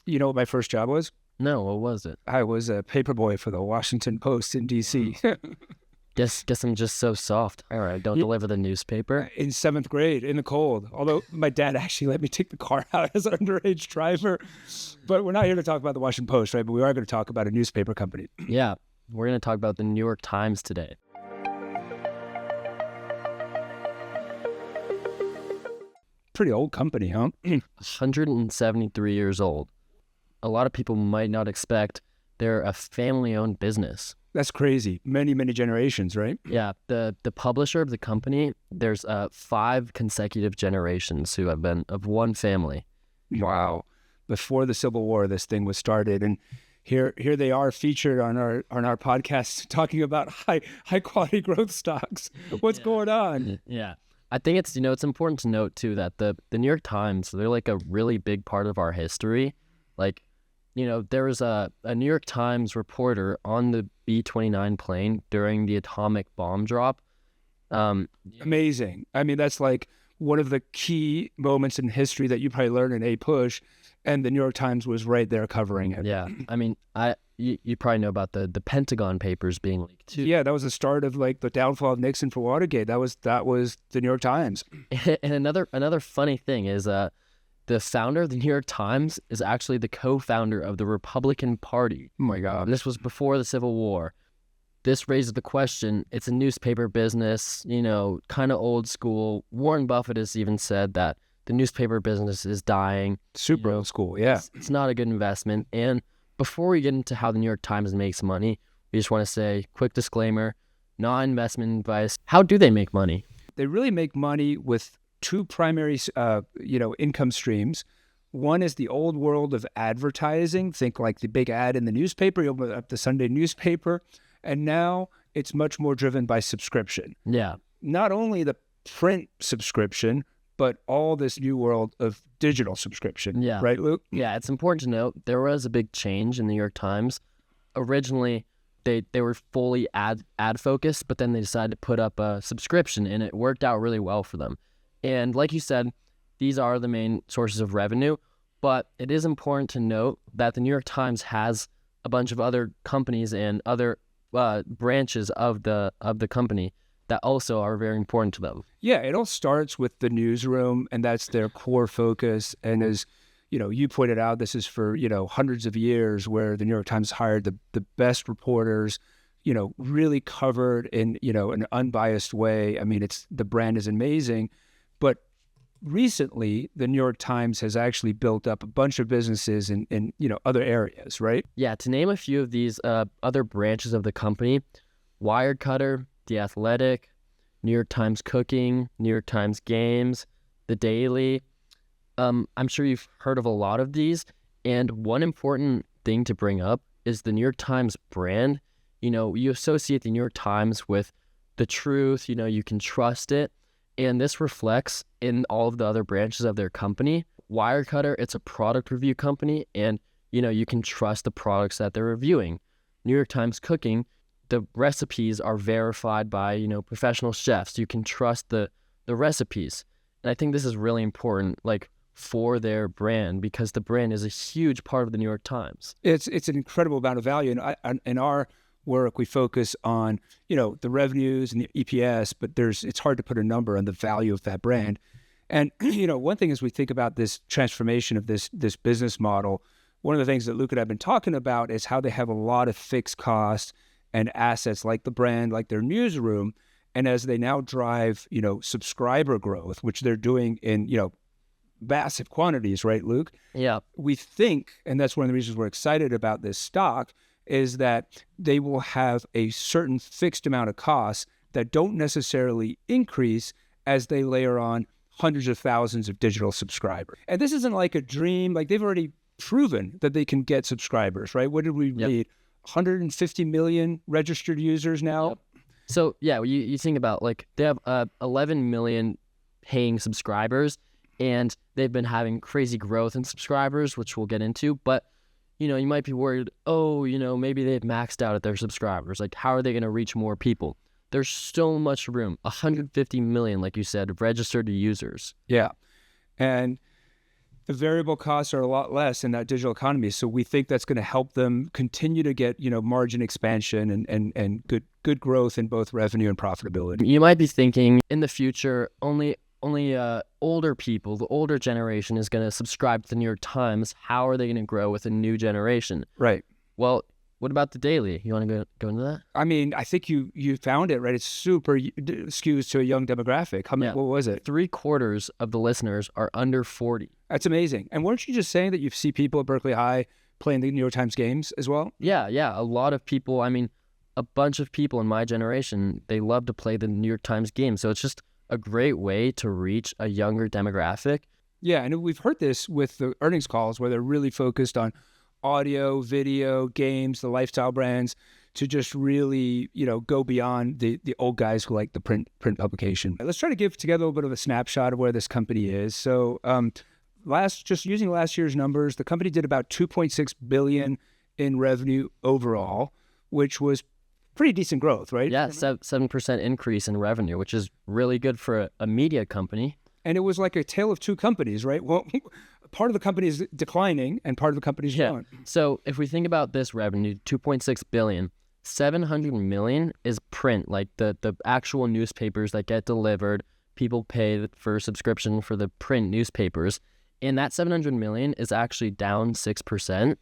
You know what my first job was? No, what was it? I was a paperboy for the Washington Post in D.C. Guess I'm just so soft. All right, don't deliver the newspaper. In 7th grade in the cold. Although my dad actually let me take the car out as an underage driver. But we're not here to talk about the Washington Post, right? But we are going to talk about a newspaper company. Yeah, we're going to talk about the New York Times today. Pretty old company, huh? 173 years old. A lot of people might not expect they're a family-owned business. That's crazy. Many, many generations, right? Yeah, the publisher of the company, there's 5 consecutive generations who have been of one family. Wow. Before the Civil War, this thing was started, and here they are featured on our podcast talking about high quality growth stocks. What's going on? Yeah. I think it's important to note too that the New York Times, they're like a really big part of our history. Like, there was a New York Times reporter on the B-29 plane during the atomic bomb drop. Amazing. I mean, that's like one of the key moments in history that you probably learned in A Push, and the New York Times was right there covering it. Yeah. I mean, you probably know about the Pentagon Papers being leaked too. Yeah, that was the start of like the downfall of Nixon for Watergate. That was the New York Times. And another funny thing is the founder of the New York Times is actually the co-founder of the Republican Party. Oh my God. This was before the Civil War. This raises the question, it's a newspaper business, kind of old school. Warren Buffett has even said that the newspaper business is dying. Super old school, yeah. It's not a good investment. And before we get into how the New York Times makes money, we just want to say, quick disclaimer, not investment advice. How do they make money? They really make money with 2 primary, income streams. One is the old world of advertising. Think like the big ad in the newspaper. You open up the Sunday newspaper. And now it's much more driven by subscription. Yeah. Not only the print subscription, but all this new world of digital subscription. Yeah. Right, Luke? Yeah, it's important to note there was a big change in the New York Times. Originally, they were fully ad focused, but then they decided to put up a subscription, and it worked out really well for them. And like you said, these are the main sources of revenue, but it is important to note that the New York Times has a bunch of other companies and other branches of the company that also are very important to them. Yeah, it all starts with the newsroom, and that's their core focus. And as you pointed out, this is for hundreds of years where the New York Times hired the best reporters, really covered in an unbiased way. I mean, the brand is amazing. But recently, the New York Times has actually built up a bunch of businesses in other areas, right? Yeah, to name a few of these other branches of the company, Wirecutter, The Athletic, New York Times Cooking, New York Times Games, The Daily. I'm sure you've heard of a lot of these. And one important thing to bring up is the New York Times brand. You associate the New York Times with the truth, you can trust it. And this reflects in all of the other branches of their company. Wirecutter, it's a product review company, and you can trust the products that they're reviewing. New York Times Cooking, the recipes are verified by professional chefs. You can trust the recipes. And I think this is really important, like for their brand, because the brand is a huge part of the New York Times. It's an incredible amount of value. And in our work, we focus on, the revenues and the EPS, but it's hard to put a number on the value of that brand. And, one thing as we think about this transformation of this business model, one of the things that Luke and I have been talking about is how they have a lot of fixed costs and assets like the brand, like their newsroom. And as they now drive, subscriber growth, which they're doing in, massive quantities, right, Luke? Yeah. We think, and that's one of the reasons we're excited about this stock, is that they will have a certain fixed amount of costs that don't necessarily increase as they layer on hundreds of thousands of digital subscribers. And this isn't like a dream. Like, they've already proven that they can get subscribers, right? What did we read? 150 million registered users now? Yep. So, yeah, you think about, like, they have 11 million paying subscribers, and they've been having crazy growth in subscribers, which we'll get into. But, you might be worried, maybe they've maxed out at their subscribers. Like, how are they going to reach more people? There's so much room. 150 million, like you said, registered users. Yeah. And the variable costs are a lot less in that digital economy. So we think that's going to help them continue to get, margin expansion and good growth in both revenue and profitability. You might be thinking in the future, only older people, the older generation is going to subscribe to the New York Times. How are they going to grow with a new generation? Right. Well, what about the daily? You want to go into that? I mean, I think you found it, right? It's super skews to a young demographic. How many, What was it? 3/4 of the listeners are under 40. That's amazing. And weren't you just saying that you see people at Berkeley High playing the New York Times games as well? Yeah. A lot of people, I mean, a bunch of people in my generation, they love to play the New York Times games. So it's just a great way to reach a younger demographic. Yeah, and we've heard this with the earnings calls where they're really focused on audio, video, games, the lifestyle brands, to just really, go beyond the old guys who like the print publication. Let's try to give together a little bit of a snapshot of where this company is. So just using last year's numbers, the company did about $2.6 billion in revenue overall, which was pretty decent growth, right? Yeah, 7% increase in revenue, which is really good for a media company. And it was like a tale of two companies, right? Well, part of the company is declining and part of the company is growing. So if we think about this revenue, 2.6 billion, 700 million is print, like the actual newspapers that get delivered. People pay for subscription for the print newspapers. And that 700 million is actually down 6%.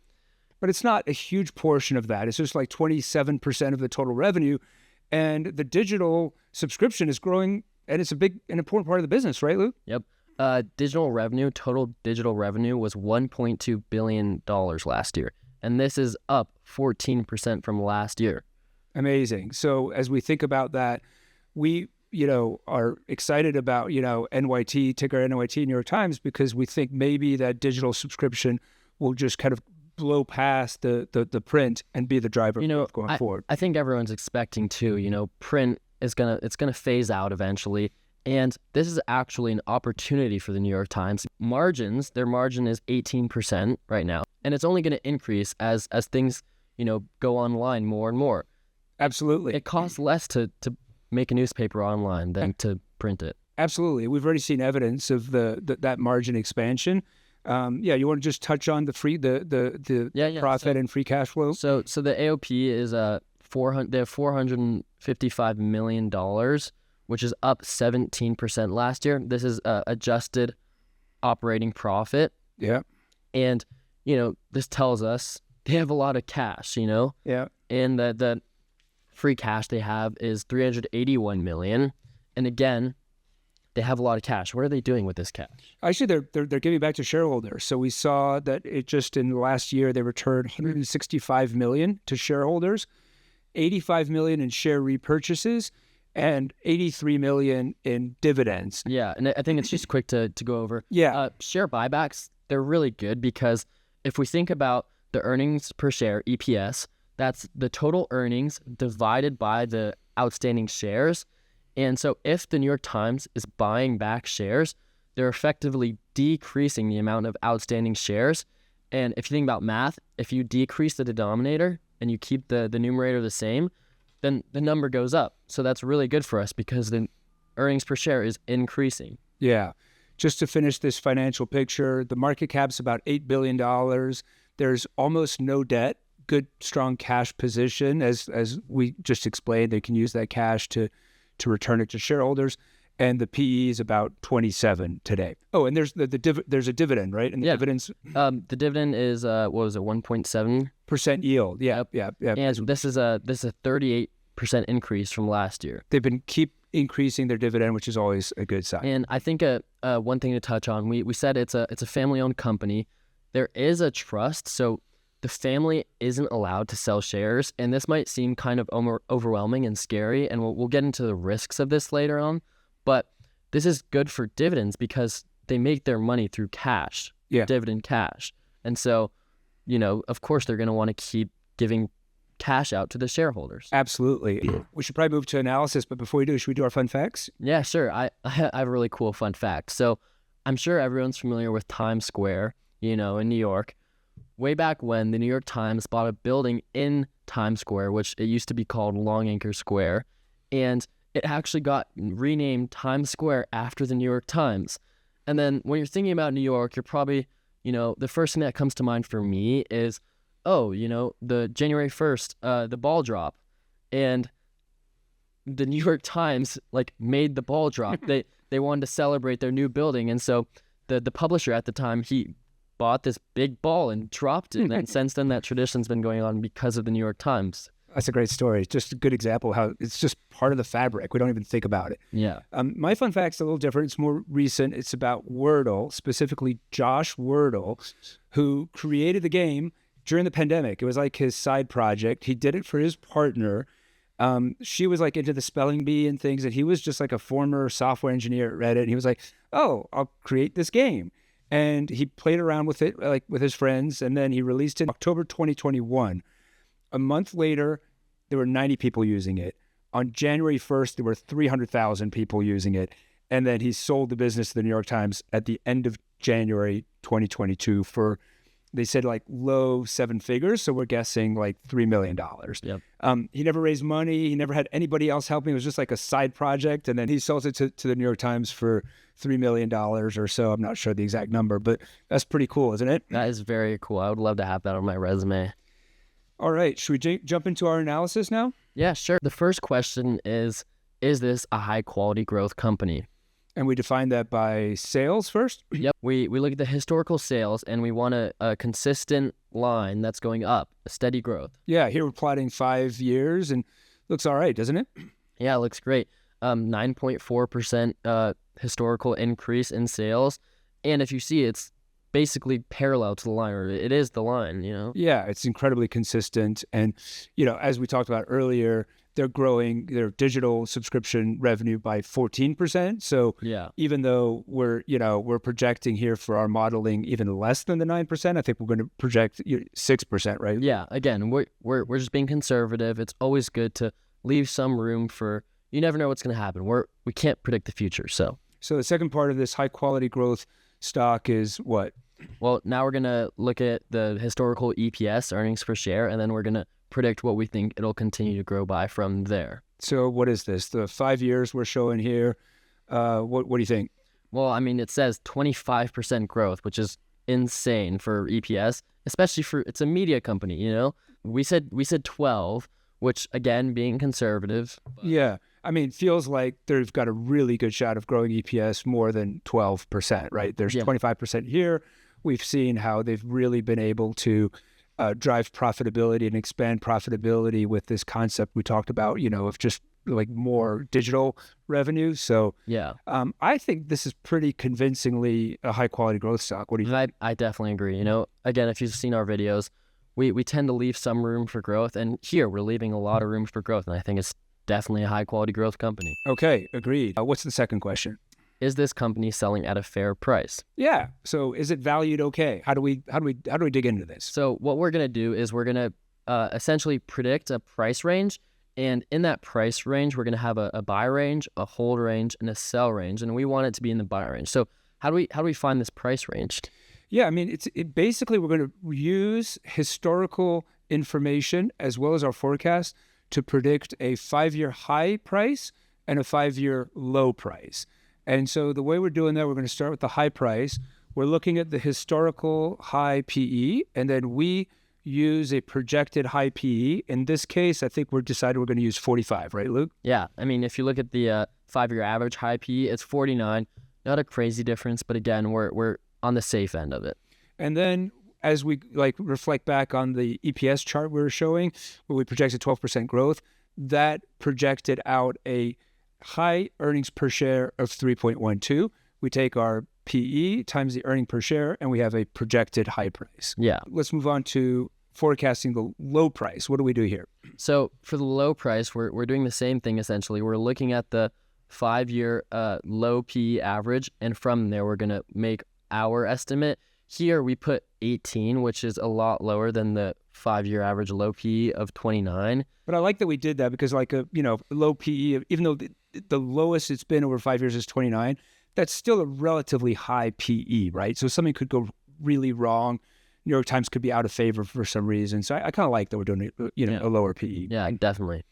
But it's not a huge portion of that. It's just like 27% of the total revenue. And the digital subscription is growing, and it's an important part of the business, right, Luke? Yep. Total digital revenue was $1.2 billion last year. And this is up 14% from last year. Amazing. So as we think about that, we, are excited about, NYT, ticker NYT, New York Times, because we think maybe that digital subscription will just kind of blow past the print and be the driver going forward. I think everyone's expecting to, print is gonna phase out eventually. And this is actually an opportunity for the New York Times. Their margin is 18% right now. And it's only gonna increase as things, go online more and more. Absolutely. It costs less to make a newspaper online than to print it. Absolutely. We've already seen evidence of that margin expansion. You want to just touch on the profit and free cash flow? So the AOP is $455 million, which is up 17% last year. This is adjusted operating profit. Yeah. And, this tells us they have a lot of cash, Yeah. And the free cash they have is $381 million. And again, they have a lot of cash. What are they doing with this cash? Actually, they're giving back to shareholders. So we saw that it just in the last year, they returned $165 million to shareholders, $85 million in share repurchases, and $83 million in dividends. Yeah, and I think it's just quick to go over. Yeah. Share buybacks, they're really good because if we think about the earnings per share, EPS, that's the total earnings divided by the outstanding shares. And so if the New York Times is buying back shares, they're effectively decreasing the amount of outstanding shares. And if you think about math, if you decrease the denominator and you keep the numerator the same, then the number goes up. So that's really good for us because the earnings per share is increasing. Yeah. Just to finish this financial picture, the market cap's about $8 billion. There's almost no debt, good, strong cash position. As we just explained, they can use that cash to return it to shareholders. And the PE is about 27 today. Oh, and there's there's a dividend, right? And the dividends. The dividend is 1.7% yield. Yeah. And this is a 38% increase from last year. They've been keep increasing their dividend, which is always a good sign. And I think one thing to touch on, we said it's a family-owned company. There is a trust, so the family isn't allowed to sell shares, and this might seem kind of overwhelming and scary, and we'll get into the risks of this later on. But this is good for dividends because they make their money through cash, dividend cash. And so, of course, they're going to want to keep giving cash out to the shareholders. Absolutely. We should probably move to analysis, but before we do, should we do our fun facts? Yeah, sure. I have a really cool fun fact. So I'm sure everyone's familiar with Times Square, in New York. Way back when, the New York Times bought a building in Times Square, which it used to be called Longacre Square, and it actually got renamed Times Square after the New York Times. And then when you're thinking about New York, you're probably the first thing that comes to mind for me is, oh, the January 1st, the ball drop, and the New York Times made the ball drop. They wanted to celebrate their new building, and so the publisher at the time, he bought this big ball and dropped it, and since then that tradition's been going on because of the New York Times. That's a great story. Just a good example of how it's just part of the fabric. We don't even think about it. Yeah. My fun fact's a little different. It's more recent. It's about Wordle, specifically Josh Wordle, who created the game during the pandemic. It was like his side project. He did it for his partner. She was into the spelling bee and things, and he was just a former software engineer at Reddit. And he was like, oh, I'll create this game. And he played around with it with his friends, and then he released it in October 2021. A month later, there were 90 people using it. On January 1st, there were 300,000 people using it. And then he sold the business to the New York Times at the end of January 2022 for, they said low seven figures. So we're guessing $3 million. Yep. He never raised money. He never had anybody else helping. It was just a side project. And then he sold it to the New York Times for $3 million or so. I'm not sure the exact number, but that's pretty cool, isn't it? That is very cool. I would love to have that on my resume. All right. Should we jump into our analysis now? Yeah, sure. The first question is this a high quality growth company? And we define that by sales first? Yep. We look at the historical sales, and we want a consistent line that's going up, a steady growth. Yeah, here we're plotting 5 years, and looks all right, doesn't it? Yeah, it looks great. 9.4% historical increase in sales. And if you see, it's basically parallel to the line, or it is the line, Yeah, it's incredibly consistent. And, as we talked about earlier, they're growing their digital subscription revenue by 14%. So yeah, even though we're projecting here for our modeling even less than the 9%, I think we're going to project 6%, right? Yeah, again, we're just being conservative. It's always good to leave some room for, you never know what's going to happen. We can't predict the future. So the second part of this high quality growth stock is what? Well, now we're going to look at the historical EPS, earnings per share, and then we're going to predict what we think it'll continue to grow by from there. So what is this? The 5 years we're showing here. What do you think? Well, I mean, it says 25% growth, which is insane for EPS, especially it's a media company, We said 12, which again, being conservative. Yeah. I mean, it feels like they've got a really good shot of growing EPS more than 12%, right? There's 25% here. We've seen how they've really been able to drive profitability and expand profitability with this concept we talked about, of just more digital revenue. So yeah, I think this is pretty convincingly a high quality growth stock. What do you think? I definitely agree. Again, if you've seen our videos, we tend to leave some room for growth, and here we're leaving a lot of room for growth, and I think it's definitely a high quality growth company. Okay, agreed. What's the second question? Is this company selling at a fair price? Yeah. So is it valued okay? How do we dig into this? So what we're gonna do is we're gonna essentially predict a price range, and in that price range, we're gonna have a buy range, a hold range, and a sell range, and we want it to be in the buy range. So how do we find this price range? Yeah, I mean, basically we're going to use historical information as well as our forecast to predict a 5-year high price and a 5-year low price. And so the way we're doing that, we're going to start with the high price. We're looking at the historical high PE, and then we use a projected high PE. In this case, I think we're decided we're going to use 45, right, Luke? Yeah, I mean, if you look at the 5-year average high PE, it's 49. Not a crazy difference, but again, we're on the safe end of it. And then as we reflect back on the EPS chart we were showing, where we projected 12% growth, that projected out a high earnings per share of 3.12. We take our PE times the earning per share, and we have a projected high price. Yeah. Let's move on to forecasting the low price. What do we do here? So for the low price, we're doing the same thing essentially. We're looking at the 5-year low PE average, and from there we're going to make our estimate. Here we put 18, which is a lot lower than the 5-year average low PE of 29. But I like that we did that because low PE, even though the lowest it's been over 5 years is 29, that's still a relatively high PE, right? So something could go really wrong. New York Times could be out of favor for some reason. So I kind of like that we're doing a lower PE. Yeah, definitely.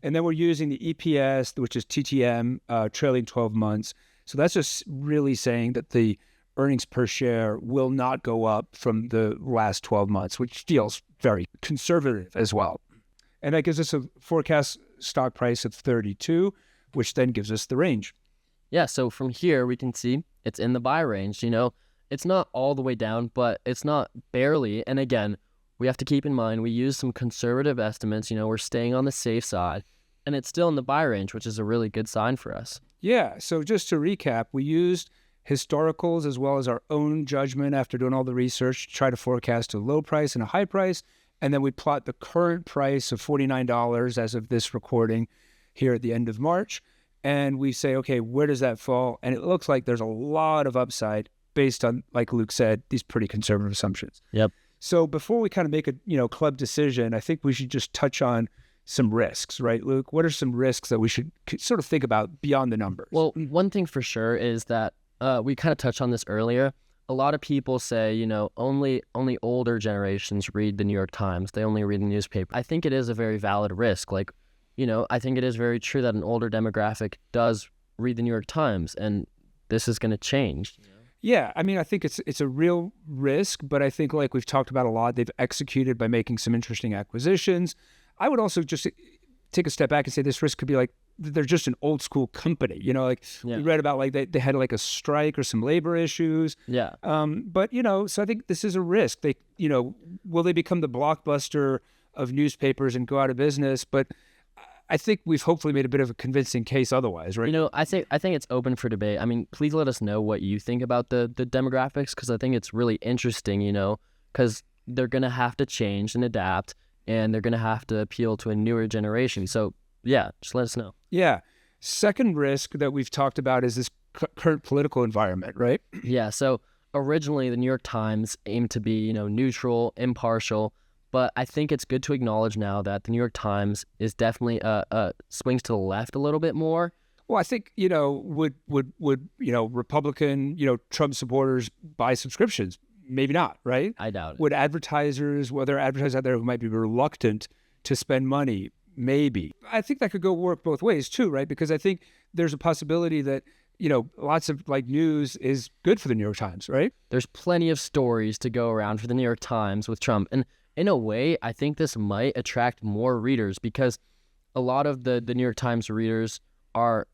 And then we're using the EPS, which is TTM, trailing 12 months. So that's just really saying that the earnings per share will not go up from the last 12 months, which feels very conservative as well. And that gives us a forecast stock price of 32, which then gives us the range. Yeah, so from here we can see it's in the buy range. It's not all the way down, but it's not barely. And again, we have to keep in mind we use some conservative estimates. We're staying on the safe side, and it's still in the buy range, which is a really good sign for us. Yeah, so just to recap, we used historicals as well as our own judgment after doing all the research to try to forecast a low price and a high price. And then we plot the current price of $49 as of this recording here at the end of March. And we say, okay, where does that fall? And it looks like there's a lot of upside based on, like Luke said, these pretty conservative assumptions. Yep. So before we kind of make a club decision, I think we should just touch on some risks, right, Luke? What are some risks that we should sort of think about beyond the numbers? Well, one thing for sure is that we kind of touched on this earlier. A lot of people say, only older generations read the New York Times. They only read the newspaper. I think it is a very valid risk. I think it is very true that an older demographic does read the New York Times, and this is going to change. Yeah, I mean, I think it's a real risk, but I think like we've talked about a lot, they've executed by making some interesting acquisitions. I would also just take a step back and say this risk could be like they're just an old school company. We read about like they had like a strike or some labor issues. Yeah. But so I think this is a risk. They, will they become the Blockbuster of newspapers and go out of business? But I think we've hopefully made a bit of a convincing case otherwise, right? I think it's open for debate. I mean, please let us know what you think about the demographics, because I think it's really interesting, because they're going to have to change and adapt, and they're going to have to appeal to a newer generation. So yeah, just let us know. Yeah. Second risk that we've talked about is this current political environment, right? Yeah. So originally the New York Times aimed to be, neutral, impartial, but I think it's good to acknowledge now that the New York Times is definitely swings to the left a little bit more. Well, I think, would Republican, Trump supporters buy subscriptions? Maybe not, right? I doubt it. Would advertisers, well, there are advertisers out there who might be reluctant to spend money? Maybe. I think that could work both ways too, right? Because I think there's a possibility that, lots of like news is good for the New York Times, right? There's plenty of stories to go around for the New York Times with Trump. And in a way, I think this might attract more readers, because a lot of the New York Times readers are,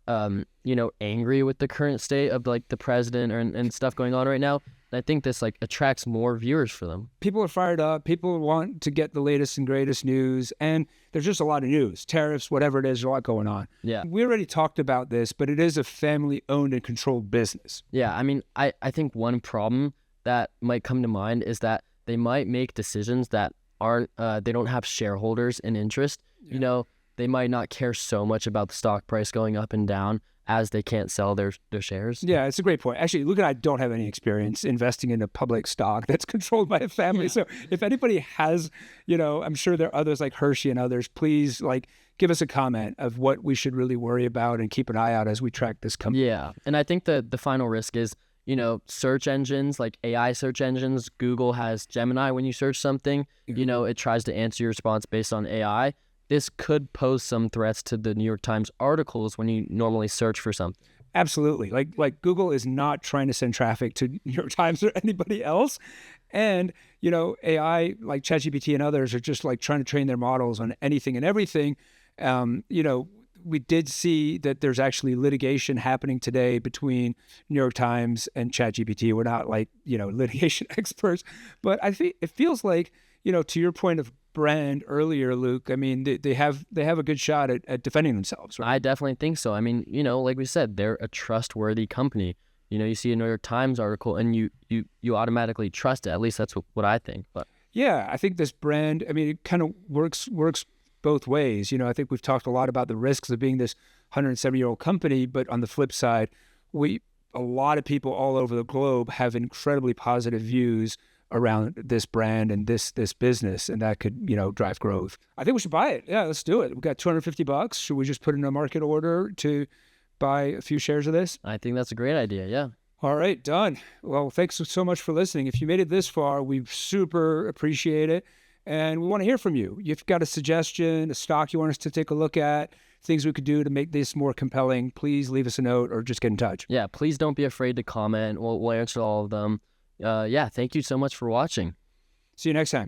angry with the current state of like the president and stuff going on right now. And I think this like attracts more viewers for them. People are fired up. People want to get the latest and greatest news. And there's just a lot of news, tariffs, whatever it is, there's a lot going on. Yeah. We already talked about this, but it is a family owned and controlled business. Yeah. I mean, I think one problem that might come to mind is that they might make decisions that aren't, they don't have shareholders in interest. Yeah. They might not care so much about the stock price going up and down as they can't sell their shares. Yeah, it's a great point. Actually, Luke and I don't have any experience investing in a public stock that's controlled by a family. Yeah. So if anybody has, I'm sure there are others like Hershey and others, please give us a comment of what we should really worry about and keep an eye out as we track this company. Yeah, and I think the final risk is, search engines, like AI search engines. Google has Gemini. When you search something, it tries to answer your response based on AI. This could pose some threats to the New York Times articles when you normally search for something. Absolutely. Like Google is not trying to send traffic to New York Times or anybody else. And, AI like ChatGPT and others are just like trying to train their models on anything and everything. We did see that there's actually litigation happening today between New York Times and ChatGPT. We're not litigation experts, but I think it feels like, to your point of brand earlier, Luke, I mean, they have a good shot at defending themselves, right? I definitely think so. I mean, like we said, they're a trustworthy company. You see a New York Times article and you automatically trust it. At least that's what I think. But yeah, I think this brand, I mean, it kind of works both ways. I think we've talked a lot about the risks of being this 170-year-old company, but on the flip side, a lot of people all over the globe have incredibly positive views around this brand and this business, and that could, drive growth. I think we should buy it. Yeah, let's do it. We've got $250. Should we just put in a market order to buy a few shares of this? I think that's a great idea, yeah. All right, done. Well, thanks so much for listening. If you made it this far, we super appreciate it, and we want to hear from you. If you've got a suggestion, a stock you want us to take a look at, things we could do to make this more compelling, please leave us a note or just get in touch. Yeah, please don't be afraid to comment. We'll answer all of them. Yeah, thank you so much for watching. See you next time.